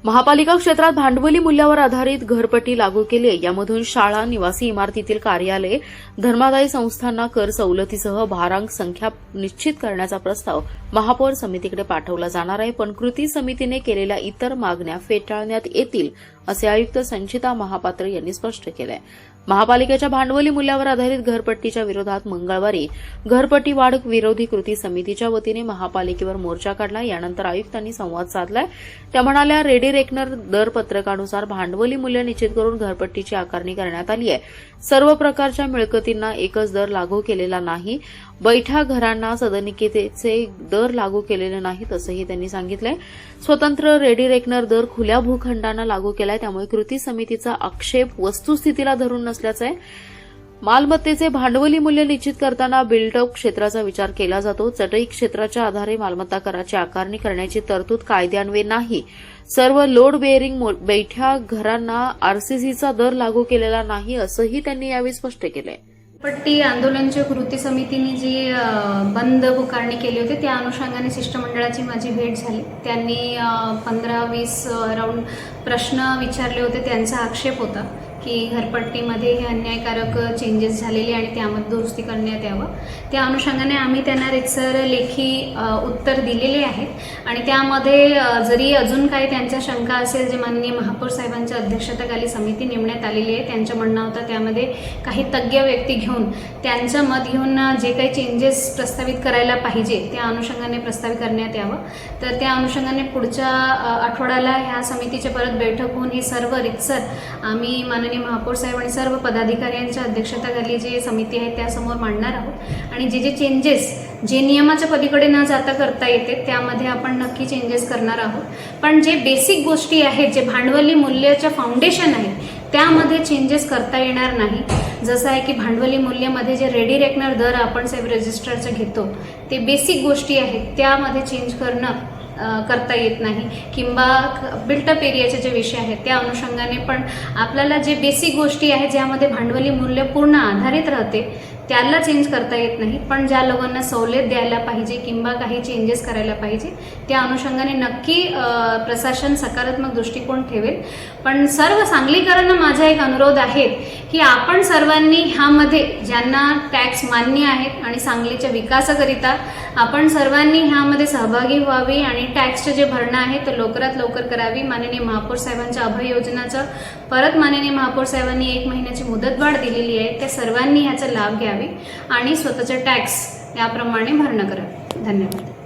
महापालिका क्षेत्रात भांडवली मूल्यावर आधारित घरपट्टी लागू केली आहे। यामधून शाळा, निवासी इमारतीतील कार्यालये, धर्मादायी संस्थांना कर सवलतीसह भारांक संख्या निश्चित करण्याचा प्रस्ताव महापौर समितीकडे पाठवला जाणार आहे। पण कृती समितीने केलेल्या इतर मागण्या फेटाळण्यात येतील, असे आयुक्त संचिता महापात्र यांनी स्पष्ट केलं आहे। महापालिकेच्या भांडवली मूल्यावर आधारित घरपट्टीच्या विरोधात मंगळवारी घरपट्टी वाढ विरोधी कृती समितीच्या वतीने महापालिकेवर मोर्चा काढला। यानंतर आयुक्तांनी संवाद साधलाय। त्या म्हणाल्या, रेडी रेकनर दर पत्रकानुसार भांडवली मूल्य निश्चित करून घरपट्टीची आकारणी करण्यात आली आहे। सर्व प्रकारच्या मिळकतींना एकच दर लागू केलेला नाही। बैठ्या घरांना सदनिकेचे दर लागू केलेले नाहीत, असंही त्यांनी सांगितलंय। स्वतंत्र रेडी रेकनर दर खुल्या भूखंडांना लागू केलाय, त्यामुळे कृती समितीचा आक्षेप वस्तुस्थितीला धरून नसल्याचं आहे। मालमत्तेचे भांडवली मूल्य निश्चित करताना बिल्टअप क्षेत्राचा विचार केला जातो। चटई क्षेत्राच्या आधारे मालमत्ता कराची आकारणी करण्याची तरतूद कायद्यान्वये नाही। सर्व लोड बेअरिंग बैठ्या घरांना आरसीसीचा दर लागू केलेला नाही, असंही त्यांनी यावेळी स्पष्ट केलंय। पट्टी आंदोलनच्या कृती समितीने जी बंद पुकारणी केली होती त्या अनुषंगाने शिष्टमंडळाची माझी भेट झाली। त्यांनी 15-20 राऊंड प्रश्न विचारले होते। त्यांचा आक्षेप होता की घरपट्टीमध्ये हे अन्यायकारक चेंजेस झालेले आणि त्यामध्ये दुरुस्ती करण्यात यावं। त्या अनुषंगाने आम्ही त्यांना रितसर लेखी उत्तर दिलेले आहेत आणि त्यामध्ये जरी अजून काही त्यांच्या शंका असेल, जे माननीय महापौर साहेबांच्या अध्यक्षतेखाली समिती नेमण्यात आलेली आहे, त्यांचं म्हणणं होतं त्यामध्ये काही तज्ज्ञ व्यक्ती घेऊन त्यांचं मत घेऊन जे काही चेंजेस प्रस्तावित करायला पाहिजे त्या अनुषंगाने प्रस्तावित करण्यात यावं। तर त्या अनुषंगाने पुढच्या आठवड्याला ह्या समितीची परत बैठक होऊन ही सर्व रितसर आम्ही माननीय महापौर साहेब आणि सर्व पदाधिकाऱ्यांच्या अध्यक्षतेखाली जे समिती आहे त्यासमोर मांडणार आहोत आणि जे चेंजेस जे नियमाच्या पलीकडे न जाता करता येते त्यामध्ये आपण नक्की चेंजेस करणार आहोत। पण जे बेसिक गोष्टी आहेत, जे भांडवली मूल्याच्या फाउंडेशन आहे, त्यामध्ये चेंजेस करता येणार नाही। जसं आहे की भांडवली मूल्यामध्ये जे रेडी रेकनर दर आपण साहेब रजिस्टरचं घेतो ते बेसिक गोष्टी आहेत, त्यामध्ये चेंज करता येत नाही। किंवा बिल्टअप एरियाचे जे विषय आहेत त्या अनुषंगाने पण आपल्याला जे बेसिक गोष्टी आहेत ज्यामध्ये भांडवली मूल्य पूर्ण आधारित राहते त्याला चेंज करता येत नाही। पण ज्या लोकांना सवलत द्यायला पाहिजे किंवा काही चेंजेस करायला पाहिजे त्या अनुषंगाने नक्की प्रशासन सकारात्मक दृष्टिकोन ठेवेल। पण सर्व सांगलीकरांना माझा एक अनुरोध आहे की आपण सर्वांनी ह्यामध्ये ज्यांना टॅक्स मान्य आहेत आणि सांगलीच्या विकासाकरिता आपण सर्वांनी ह्यामध्ये सहभागी व्हावी आणि टॅक्सचे जे भरणं आहे ते लवकरात लवकर करावी। माननीय महापौर साहेबांच्या अभय योजनाचं परत माननीय महापौर साहेबांनी 1 महिन्याची मुदतवाढ दिलेली आहे, त्या सर्वांनी ह्याचा लाभ घ्यावा आणि स्वतःचा टॅक्स याप्रमाणे भरणं करावे। धन्यवाद।